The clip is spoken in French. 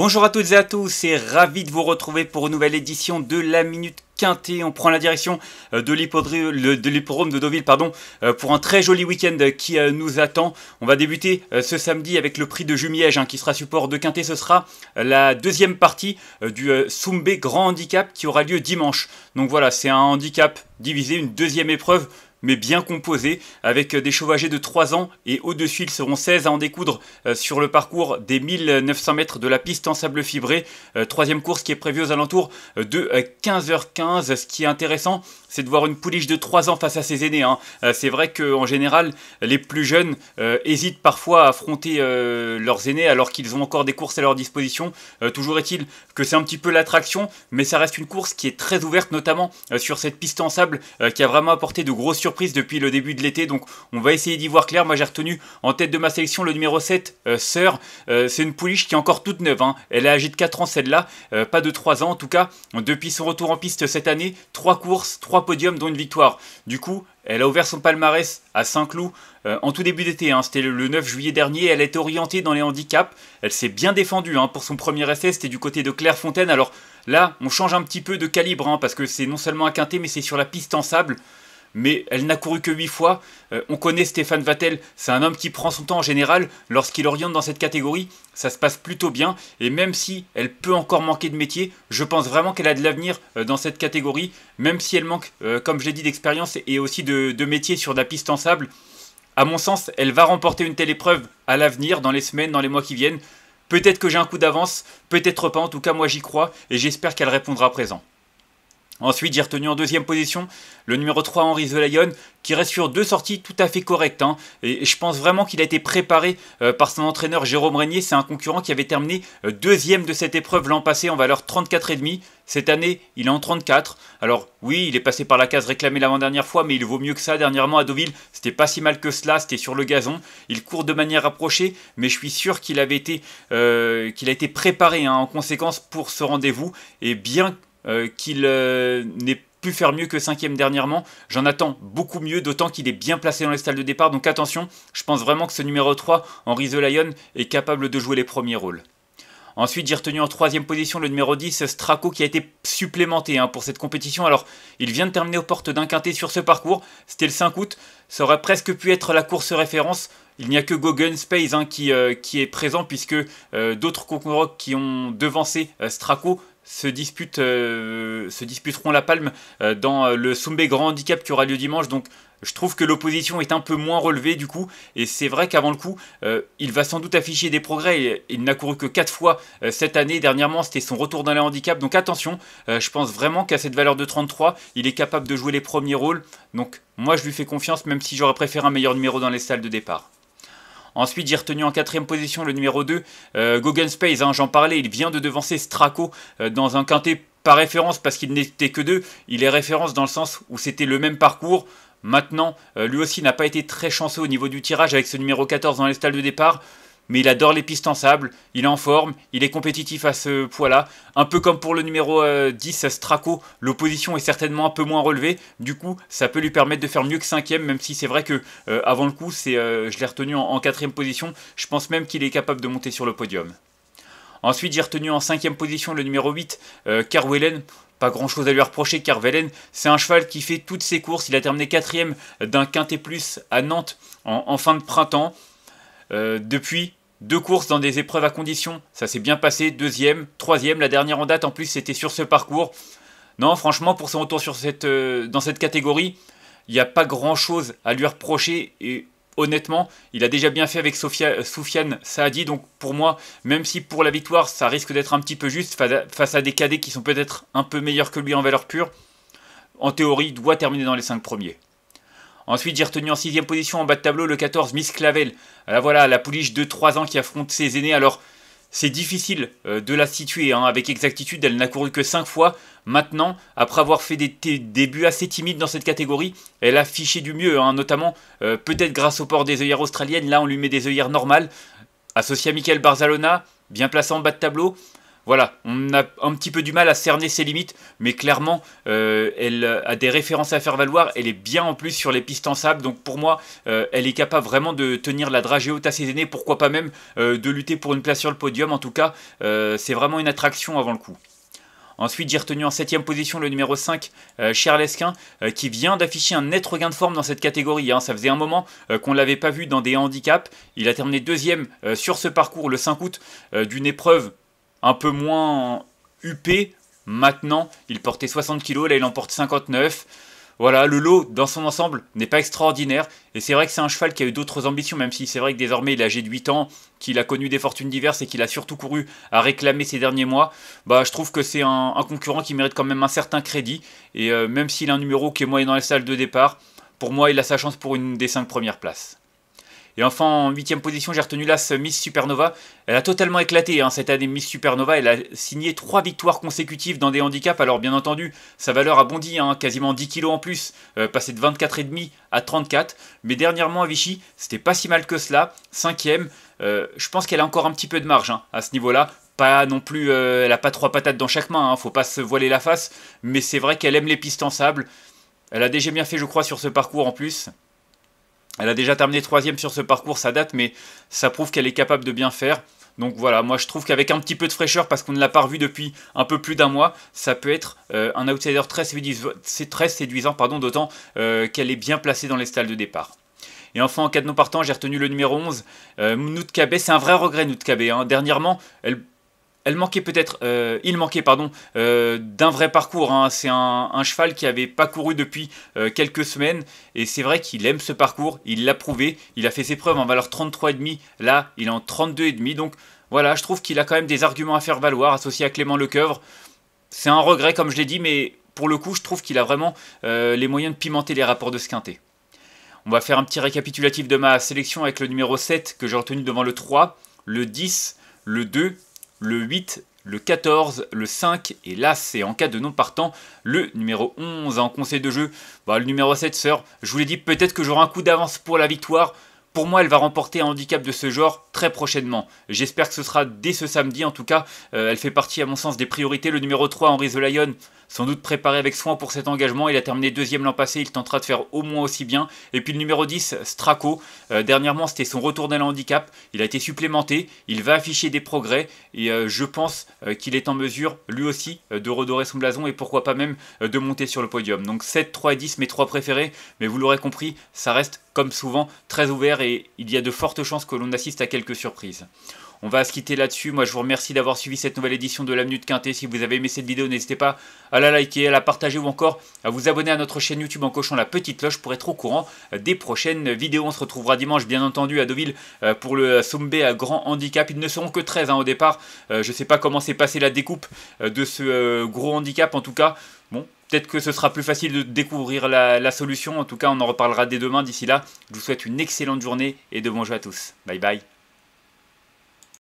Bonjour à toutes et à tous et ravi de vous retrouver pour une nouvelle édition de la Minute Quintet. On prend la direction de l'hippodrome de Deauville pour un très joli week-end qui nous attend. On va débuter ce samedi avec le prix de Jumièges qui sera support de Quintet. Ce sera la deuxième partie du Soumbé Grand Handicap qui aura lieu dimanche. Donc voilà, c'est un handicap divisé, une deuxième épreuve, mais bien composé, avec des chevaux âgés de 3 ans, et au-dessus ils seront 16 à en découdre sur le parcours des 1900 mètres de la piste en sable fibré. Troisième course qui est prévue aux alentours de 15h15. Ce qui est intéressant, c'est de voir une pouliche de 3 ans face à ses aînés. C'est vrai qu'en général, les plus jeunes hésitent parfois à affronter leurs aînés alors qu'ils ont encore des courses à leur disposition. Toujours est-il que c'est un petit peu l'attraction, mais ça reste une course qui est très ouverte, notamment sur cette piste en sable qui a vraiment apporté de grosses surprises depuis le début de l'été. Donc on va essayer d'y voir clair. Moi j'ai retenu en tête de ma sélection le numéro 7, Sœur. C'est une pouliche qui est encore toute neuve. Elle est âgée de 4 ans celle-là, pas de 3 ans en tout cas. Depuis son retour en piste cette année, 3 courses, 3 podiums dont une victoire. Du coup, elle a ouvert son palmarès à Saint-Cloud en tout début d'été. C'était le 9 juillet dernier. Elle a été orientée dans les handicaps. Elle s'est bien défendue pour son premier essai. C'était du côté de Clairefontaine. Alors là, on change un petit peu de calibre parce que c'est non seulement un quintet, mais c'est sur la piste en sable. Mais elle n'a couru que 8 fois. On connaît Stéphane Vattel, c'est un homme qui prend son temps en général. Lorsqu'il oriente dans cette catégorie, ça se passe plutôt bien. Et même si elle peut encore manquer de métier, je pense vraiment qu'elle a de l'avenir dans cette catégorie. Même si elle manque, comme je l'ai dit, d'expérience et aussi de métier sur de la piste en sable. À mon sens, elle va remporter une telle épreuve à l'avenir, dans les semaines, dans les mois qui viennent. Peut-être que j'ai un coup d'avance, peut-être pas. En tout cas, moi j'y crois et j'espère qu'elle répondra présent. Ensuite, j'ai retenu en deuxième position le numéro 3, Henri The Lion, qui reste sur 2 sorties tout à fait correctes. Et je pense vraiment qu'il a été préparé par son entraîneur Jérôme Régnier. C'est un concurrent qui avait terminé deuxième de cette épreuve l'an passé en valeur 34,5. Cette année, il est en 34. Alors oui, il est passé par la case réclamée l'avant-dernière fois, mais il vaut mieux que ça. Dernièrement à Deauville, c'était pas si mal que cela, c'était sur le gazon. Il court de manière rapprochée, mais je suis sûr qu'il a été préparé en conséquence pour ce rendez-vous. Et bien qu'il n'ait pu faire mieux que 5ème dernièrement, j'en attends beaucoup mieux, d'autant qu'il est bien placé dans les stalles de départ. Donc attention, je pense vraiment que ce numéro 3, Henri The Lion, est capable de jouer les premiers rôles. Ensuite, j'ai retenu en 3ème position le numéro 10, Straco, qui a été supplémenté pour cette compétition. Alors, il vient de terminer aux portes d'un quintet sur ce parcours. C'était le 5 août. Ça aurait presque pu être la course référence. Il n'y a que Gogun Space qui est présent, puisque d'autres concurrents qui ont devancé Straco se disputeront la palme dans le Soumbé Grand Handicap qui aura lieu dimanche. Donc je trouve que l'opposition est un peu moins relevée du coup, et c'est vrai qu'avant le coup il va sans doute afficher des progrès. Il n'a couru que 4 fois cette année. Dernièrement c'était son retour dans les handicaps, donc attention, je pense vraiment qu'à cette valeur de 33 il est capable de jouer les premiers rôles. Donc moi je lui fais confiance, même si j'aurais préféré un meilleur numéro dans les stalles de départ. Ensuite, j'ai retenu en 4ème position le numéro 2, Gogun Space. J'en parlais, il vient de devancer Straco dans un quintet par référence parce qu'il n'était que 2. Il est référence dans le sens où c'était le même parcours. Maintenant, lui aussi n'a pas été très chanceux au niveau du tirage avec ce numéro 14 dans les stalles de départ. Mais il adore les pistes en sable, il est en forme, il est compétitif à ce poids-là. Un peu comme pour le numéro 10, Straco, l'opposition est certainement un peu moins relevée. Du coup, ça peut lui permettre de faire mieux que 5ème, même si c'est vrai que avant le coup, je l'ai retenu en 4ème position. Je pense même qu'il est capable de monter sur le podium. Ensuite, j'ai retenu en 5ème position le numéro 8, Kerwellen. Pas grand chose à lui reprocher, Kerwellen. C'est un cheval qui fait toutes ses courses. Il a terminé 4ème d'un Quintet Plus à Nantes en fin de printemps. Depuis 2 courses dans des épreuves à condition, ça s'est bien passé, 2ème, 3ème, la dernière en date en plus c'était sur ce parcours. Non, franchement pour son retour dans cette catégorie, il n'y a pas grand chose à lui reprocher et honnêtement, il a déjà bien fait avec Soufiane Saadi. Donc pour moi, même si pour la victoire ça risque d'être un petit peu juste face à des cadets qui sont peut-être un peu meilleurs que lui en valeur pure, en théorie il doit terminer dans les 5 premiers. Ensuite, j'ai retenu en 6ème position en bas de tableau le 14, Miss Clavel. Là, voilà, la pouliche de 3 ans qui affronte ses aînés. Alors, c'est difficile de la situer avec exactitude. Elle n'a couru que 5 fois. Maintenant, après avoir fait des débuts assez timides dans cette catégorie, elle a affiché du mieux, notamment peut-être grâce au port des œillères australiennes. Là, on lui met des œillères normales. Associé à Michael Barzalona, bien placé en bas de tableau. voilà, on a un petit peu du mal à cerner ses limites, mais clairement, elle a des références à faire valoir. Elle est bien en plus sur les pistes en sable, donc pour moi, elle est capable vraiment de tenir la dragée haute à ses aînés, pourquoi pas même de lutter pour une place sur le podium. En tout cas, c'est vraiment une attraction avant le coup. Ensuite, j'ai retenu en 7ème position le numéro 5, Cherlesquin, qui vient d'afficher un net regain de forme dans cette catégorie. Hein. Ça faisait un moment qu'on ne l'avait pas vu dans des handicaps. Il a terminé deuxième sur ce parcours le 5 août d'une épreuve un peu moins huppé. Maintenant, il portait 60 kg, là il en porte 59. Voilà, le lot dans son ensemble n'est pas extraordinaire. Et c'est vrai que c'est un cheval qui a eu d'autres ambitions, même si c'est vrai que désormais il est âgé de 8 ans, qu'il a connu des fortunes diverses et qu'il a surtout couru à réclamer ces derniers mois. Bah, je trouve que c'est un concurrent qui mérite quand même un certain crédit. Et même s'il a un numéro qui est moyen dans les salles de départ, pour moi il a sa chance pour une des 5 premières places. Et enfin, en 8ème position, j'ai retenu l'As Miss Supernova. Elle a totalement éclaté hein, cette année, Miss Supernova. Elle a signé 3 victoires consécutives dans des handicaps. Alors bien entendu, sa valeur a bondi, hein, quasiment 10 kg en plus, passé de 24,5 à 34. Mais dernièrement à Vichy, c'était pas si mal que cela. 5ème, je pense qu'elle a encore un petit peu de marge hein, à ce niveau-là. Pas non plus, elle n'a pas 3 patates dans chaque main, hein, faut pas se voiler la face. Mais c'est vrai qu'elle aime les pistes en sable. Elle a déjà bien fait, je crois, sur ce parcours en plus. Elle a déjà terminé 3ème sur ce parcours, ça date, mais ça prouve qu'elle est capable de bien faire. Donc voilà, moi je trouve qu'avec un petit peu de fraîcheur, parce qu'on ne l'a pas revu depuis un peu plus d'un mois, ça peut être un outsider très séduisant, d'autant qu'elle est bien placée dans les stalles de départ. Et enfin, en cas de non partant, j'ai retenu le numéro 11, Noutkabe. C'est un vrai regret, Noutkabe. Hein. Dernièrement, il manquait d'un vrai parcours. Hein. C'est un cheval qui n'avait pas couru depuis quelques semaines. Et c'est vrai qu'il aime ce parcours. Il l'a prouvé. Il a fait ses preuves en valeur 33,5. Là, il est en 32,5. Donc voilà, je trouve qu'il a quand même des arguments à faire valoir associé à Clément Lecoeuvre. C'est un regret, comme je l'ai dit, mais pour le coup, je trouve qu'il a vraiment les moyens de pimenter les rapports de ce quintet. On va faire un petit récapitulatif de ma sélection avec le numéro 7 que j'ai retenu devant le 3, le 10, le 2, le 8, le 14, le 5 et l'As. Et en cas de non partant, le numéro 11 en conseil de jeu. Bah, le numéro 7, Sœur, je vous l'ai dit, peut-être que j'aurai un coup d'avance pour la victoire. Pour moi, elle va remporter un handicap de ce genre très prochainement. J'espère que ce sera dès ce samedi. En tout cas, elle fait partie, à mon sens, des priorités. Le numéro 3, Henri The Lion, sans doute préparé avec soin pour cet engagement. Il a terminé deuxième l'an passé. Il tentera de faire au moins aussi bien. Et puis le numéro 10, Straco. Dernièrement, c'était son retour dans le handicap. Il a été supplémenté. Il va afficher des progrès. Et je pense qu'il est en mesure, lui aussi, de redorer son blason. Et pourquoi pas même de monter sur le podium. Donc 7, 3 et 10, mes 3 préférés. Mais vous l'aurez compris, ça reste, comme souvent, très ouvert. Et il y a de fortes chances que l'on assiste à quelques surprises. On va se quitter là-dessus. Moi, je vous remercie d'avoir suivi cette nouvelle édition de la Minute Quintet. Si vous avez aimé cette vidéo, n'hésitez pas à la liker, à la partager ou encore à vous abonner à notre chaîne YouTube en cochant la petite cloche pour être au courant des prochaines vidéos. On se retrouvera dimanche, bien entendu, à Deauville pour le Sombé à grand handicap. Ils ne seront que 13 hein, au départ. Je ne sais pas comment s'est passée la découpe de ce gros handicap. En tout cas, bon, peut-être que ce sera plus facile de découvrir la solution. En tout cas, on en reparlera dès demain. D'ici là, je vous souhaite une excellente journée et de bons jeux à tous. Bye bye.